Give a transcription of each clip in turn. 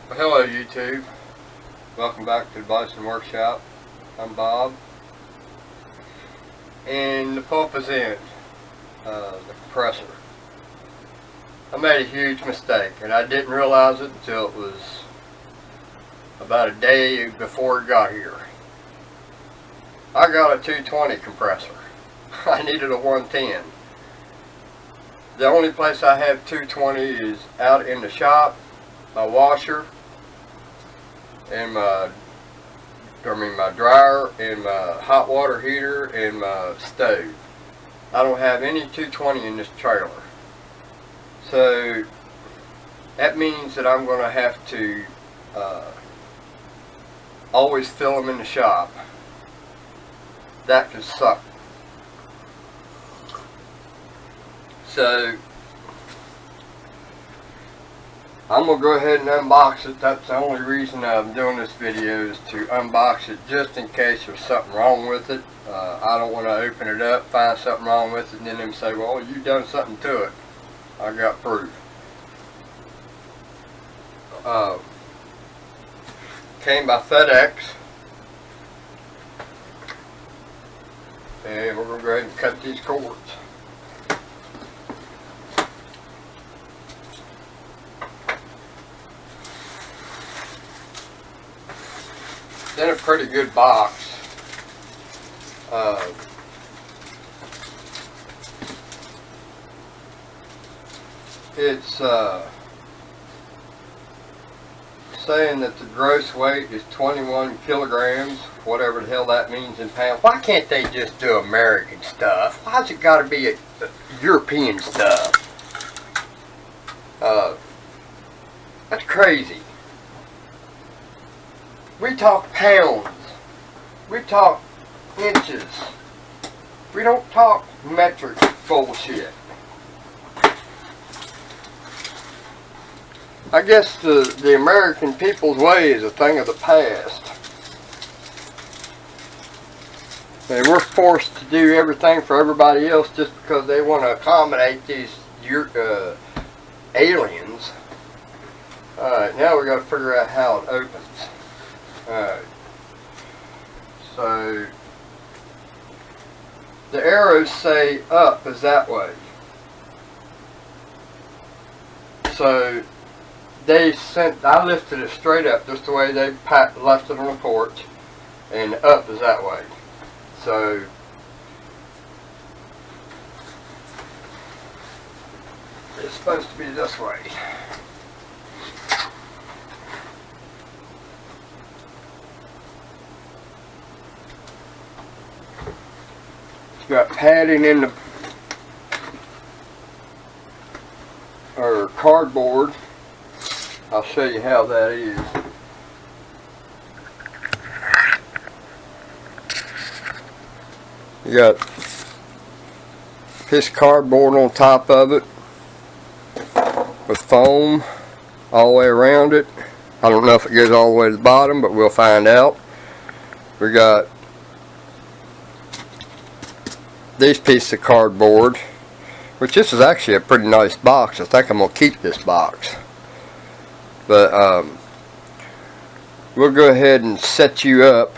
Well, hello YouTube, welcome back to the Bison Workshop. I'm Bob, and the pulp is in the compressor. I made a huge mistake, and I didn't realize it until it was about a day before it got here. I got a 220 compressor. I needed a 110. The only place I have 220 is out in the shop, my washer, and my dryer, and my hot water heater, and my stove. I don't have any 220 in this trailer. So that means that I'm going to have to always fill them in the shop. That could suck. So I'm going to go ahead and unbox it. That's the only reason I'm doing this video, is to unbox it just in case there's something wrong with it. I don't want to open it up, find something wrong with it, and then them say, well, you done something to it. I got proof. Came by FedEx. And we're going to go ahead and cut these cords. In a pretty good box. It's saying that the gross weight is 21 kilograms, whatever the hell that means in pounds. Why can't they just do American stuff? Why's it got to be a European stuff? That's crazy. We talk pounds. We talk inches. We don't talk metric bullshit. I guess the American people's way is a thing of the past. And we're forced to do everything for everybody else just because they want to accommodate these aliens. Alright, now we got to figure out how it opens. Alright, so the arrows say up is that way. So I lifted it straight up just the way they left it on the porch, and up is that way. So it's supposed to be this way. It's got padding in the cardboard. I'll show you how that is. You got this cardboard on top of it with foam all the way around it. I don't know if it goes all the way to the bottom, but we'll find out. We got these pieces of cardboard, which this is actually a pretty nice box. I think I'm going to keep this box. But we'll go ahead and set you up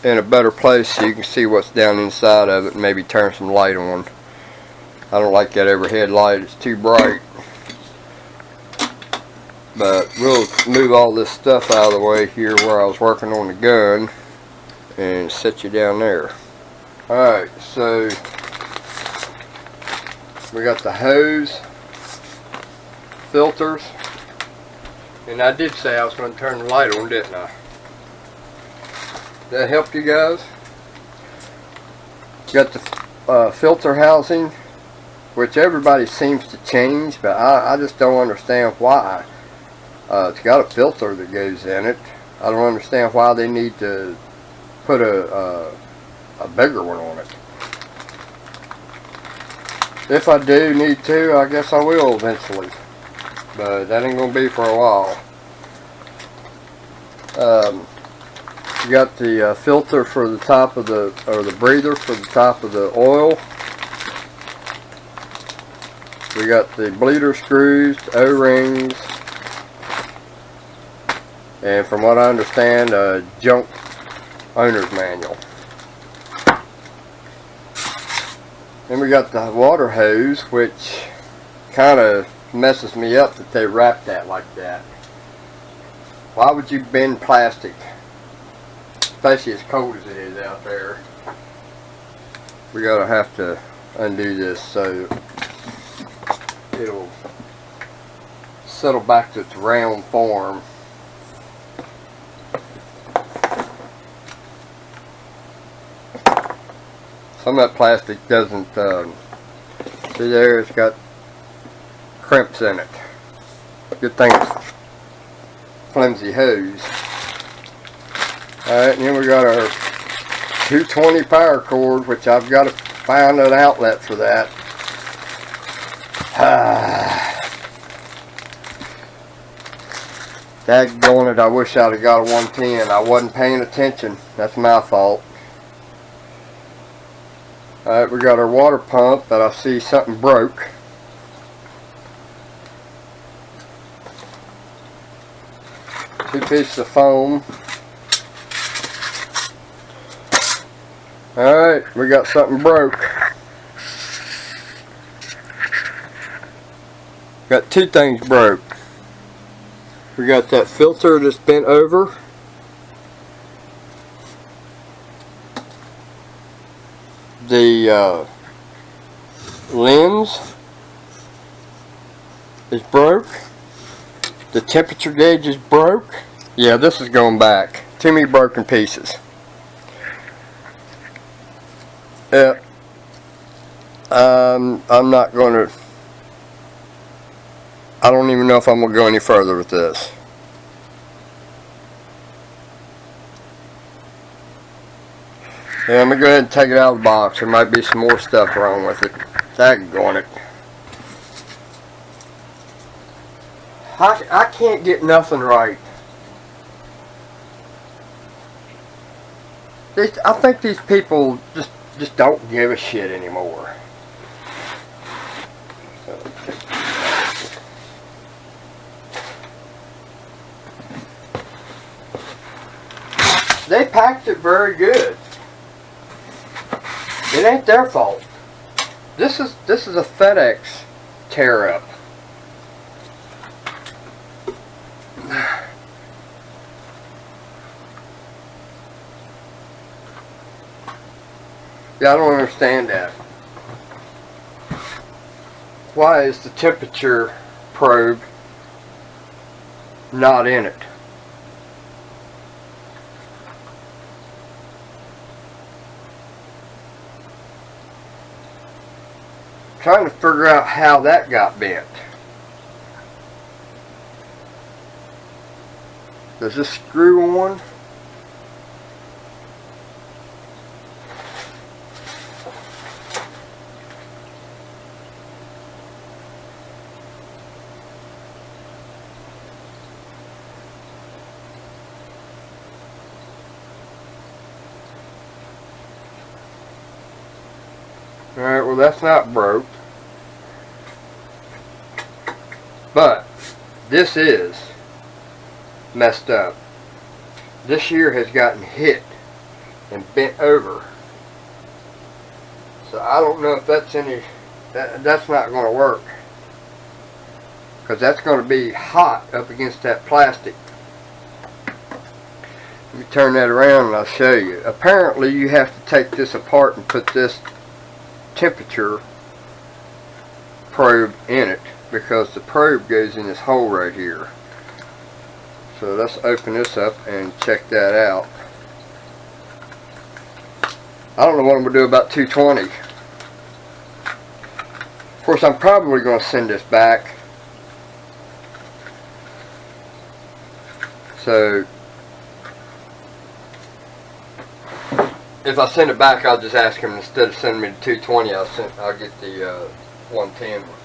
in a better place so you can see what's down inside of it, and maybe turn some light on. I don't like that overhead light, it's too bright. But we'll move all this stuff out of the way here where I was working on the gun and set you down there. Alright, so we got the hose, filters, and I did say I was going to turn the light on, didn't I? That helped you guys? Got the filter housing, which everybody seems to change, but I just don't understand why. It's got a filter that goes in it. I don't understand why they need to put a bigger one on it. If I do need to, I guess I will eventually, but that ain't gonna be for a while. You got the filter for the top of the, or the breather for the top of the oil. We got the bleeder screws, O-rings, and from what I understand, a junk owner's manual. Then we got the water hose, which kind of messes me up that they wrap that like that. Why would you bend plastic, especially as cold as it is out there? We gotta have to undo this so it'll settle back to its round form. Some of that plastic doesn't, see there, it's got crimps in it. Good thing it's flimsy hose. Alright, and then we got our 220 power cord, which I've got to find an outlet for that. Daggone it, I wish I'd have got a 110. I wasn't paying attention. That's my fault. Alright, we got our water pump, but I see something broke. Two pieces of foam. Alright, we got something broke. Got two things broke. We got that filter that's bent over. The lens is broke. The temperature gauge is broke. Yeah, this is going back. Too many broken pieces. Yeah. I'm not going to... I don't even know if I'm going to go any further with this. Yeah, I'm going to go ahead and take it out of the box. There might be some more stuff wrong with it. Daggone it. I can't get nothing right. I think these people just don't give a shit anymore. They packed it very good. It ain't their fault. This is a FedEx tear up. Yeah, I don't understand that. Why is the temperature probe not in it? Trying to figure out how that got bent. Does this screw on? Alright, well that's not broke. But this is messed up. This year has gotten hit and bent over. So I don't know if that's any... That's not going to work. Because that's going to be hot up against that plastic. Let me turn that around and I'll show you. Apparently you have to take this apart and put this temperature probe in it, because the probe goes in this hole right here. So let's open this up and check that out. I don't know what I'm going to do about 220. Of course, I'm probably going to send this back. So if I send it back, I'll just ask him, instead of sending me the 220, I'll get the 110 one.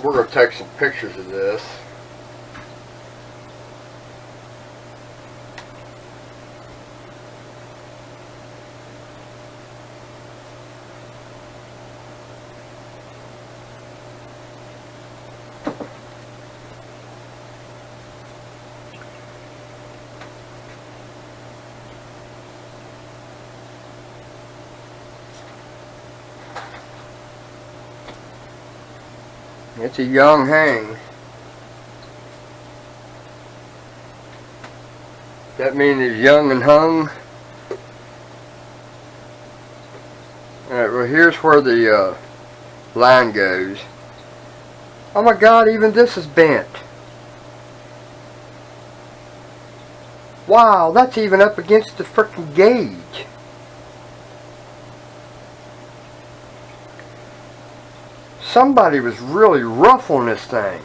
We're going to take some pictures of this. It's a yong heng. That means it's young and hung. Alright, well here's where the line goes. Oh my god, even this is bent. Wow, that's even up against the frickin' gauge. Somebody was really rough on this thing.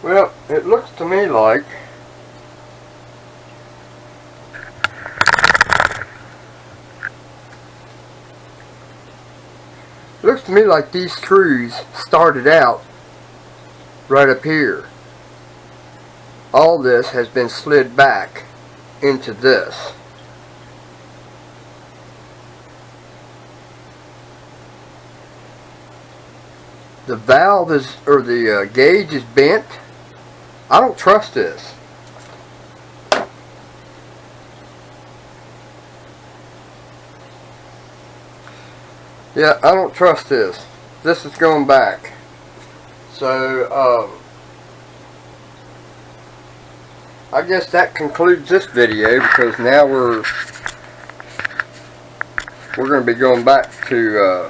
Well, it looks to me like these screws started out right up here. All this has been slid back into this. The valve is, or the gauge is bent. I don't trust this. Yeah, I don't trust this. This is going back. So, I guess that concludes this video, because now we're going to be going back to,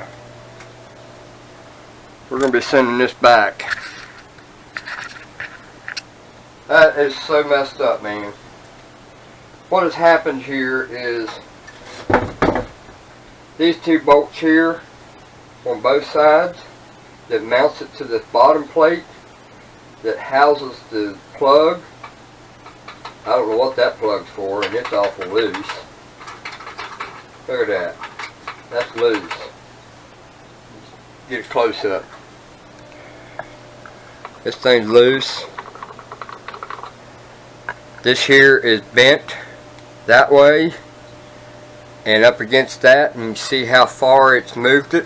we're going to be sending this back. That is so messed up, man. What has happened here is these two bolts here on both sides that mounts it to this bottom plate that houses the plug. I don't know what that plug's for, and it's awful loose. Look at that. That's loose. Get a close up. This thing's loose. This here is bent that way and up against that, and you see how far it's moved it.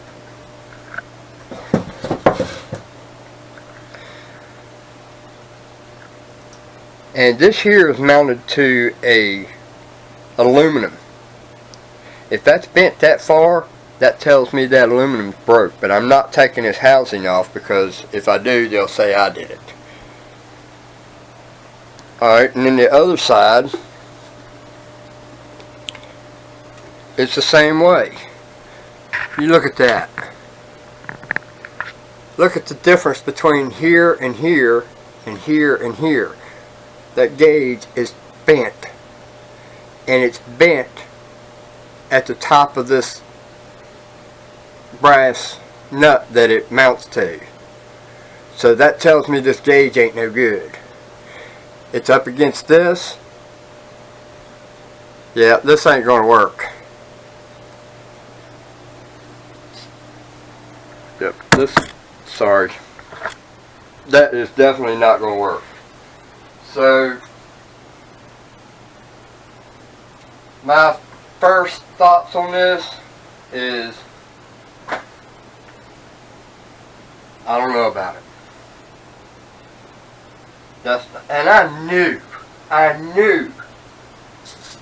And this here is mounted to a aluminum. If that's bent that far, that tells me that aluminum's broke. But I'm not taking this housing off, because if I do, they'll say I did it. Alright, and then the other side, it's the same way. You look at that. Look at the difference between here and here and here and here. That gauge is bent, and it's bent at the top of this brass nut that it mounts to. So that tells me this gauge ain't no good. It's up against this. Yeah, this ain't gonna work. Yep, sorry. That is definitely not gonna work. So, my first thoughts on this is, I don't know about it. And I knew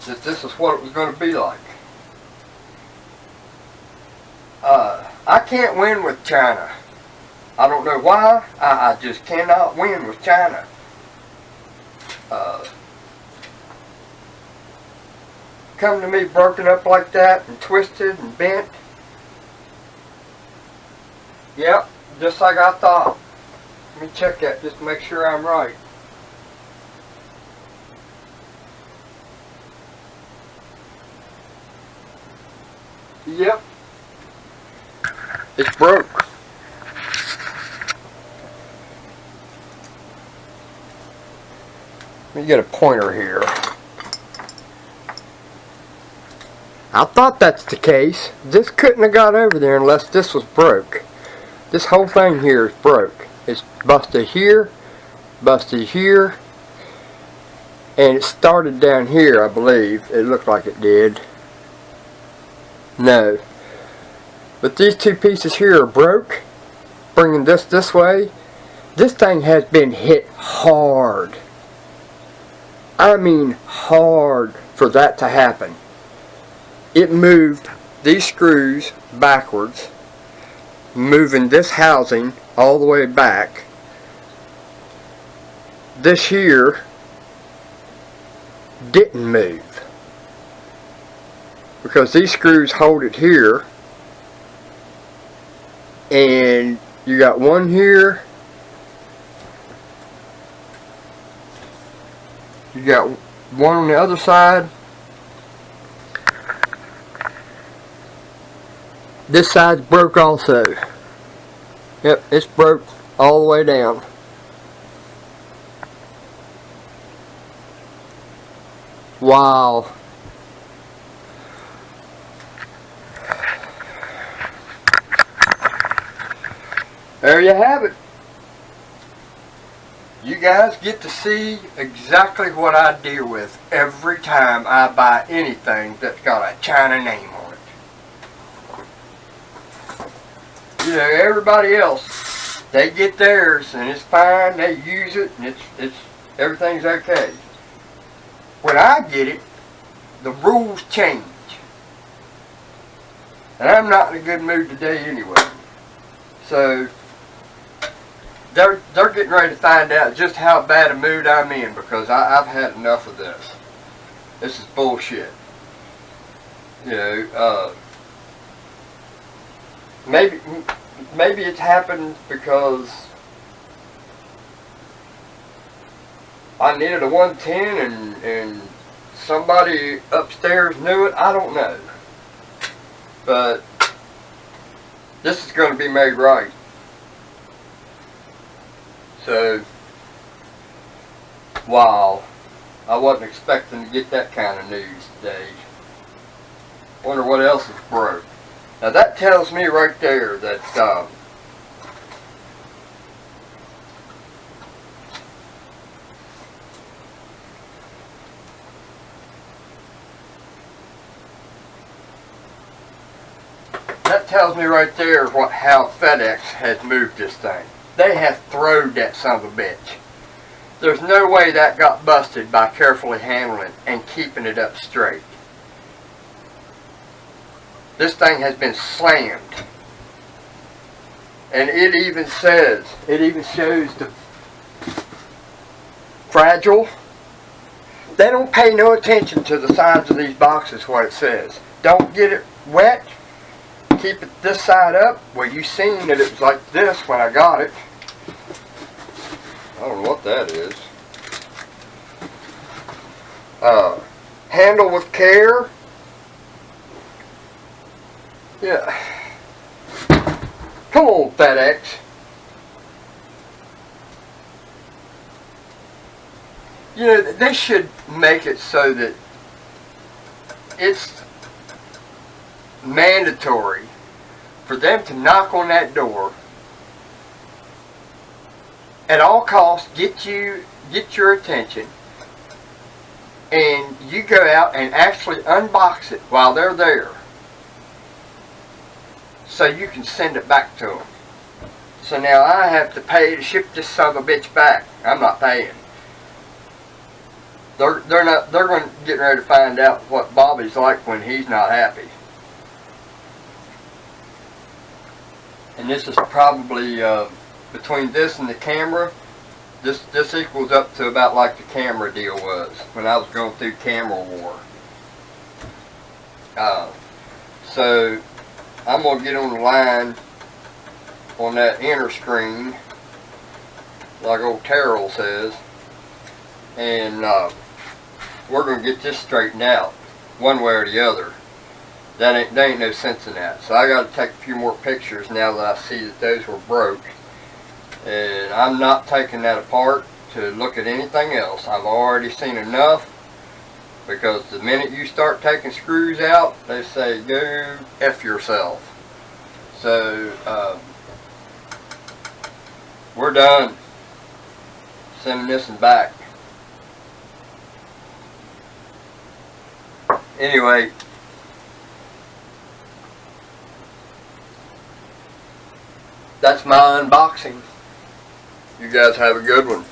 that this is what it was going to be like. I can't win with China. I don't know why. I just cannot win with China. Come to me broken up like that and twisted and bent. Yep, just like I thought. Let me check that just to make sure I'm right. Yep, it's broke. Let me get a pointer here. I thought that's the case. This couldn't have got over there unless this was broke. This whole thing here is broke. It's busted here, and it started down here, I believe. It looked like it did. No. But these two pieces here are broke. Bringing this way. This thing has been hit hard. I mean hard for that to happen. It moved these screws backwards, moving this housing all the way back. This here didn't move because these screws hold it here, and you got one here, you got one on the other side. This side's broke also. Yep, it's broke all the way down. Wow. There you have it. You guys get to see exactly what I deal with every time I buy anything that's got a China name on it. You know, everybody else, they get theirs and it's fine, they use it and it's everything's okay. When I get it, the rules change. And I'm not in a good mood today anyway. So they're getting ready to find out just how bad a mood I'm in, because I've had enough of this. This is bullshit. You know, maybe it's happened because I needed a 110 and somebody upstairs knew it. I don't know. But this is going to be made right. So, wow. I wasn't expecting to get that kind of news today. Wonder what else is broke. Now that tells me right there that how FedEx has moved this thing. They have throwed that son of a bitch. There's no way that got busted by carefully handling and keeping it up straight. This thing has been slammed. And it even shows the fragile. They don't pay no attention to the sides of these boxes, what it says. Don't get it wet. Keep it this side up. Well, you seen that it was like this when I got it. I don't know what that is. Handle with care. Yeah. Come on, FedEx. You know, they should make it so that it's mandatory for them to knock on that door at all costs, get your attention, and you go out and actually unbox it while they're there, so you can send it back to them. So now I have to pay to ship this son of a bitch back. I'm not paying. They're going to get ready to find out what Bobby's like when he's not happy. And this is probably between this and the camera. This equals up to about like the camera deal was when I was going through camera war. So I'm going to get on the line on that inner screen, like old Terrell says, and we're going to get this straightened out one way or the other. There ain't no sense in that. So I got to take a few more pictures now that I see that those were broke. And I'm not taking that apart to look at anything else. I've already seen enough, because the minute you start taking screws out, they say go F yourself. So we're done sending this one back. Anyway, that's my unboxing. You guys have a good one.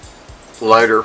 Later.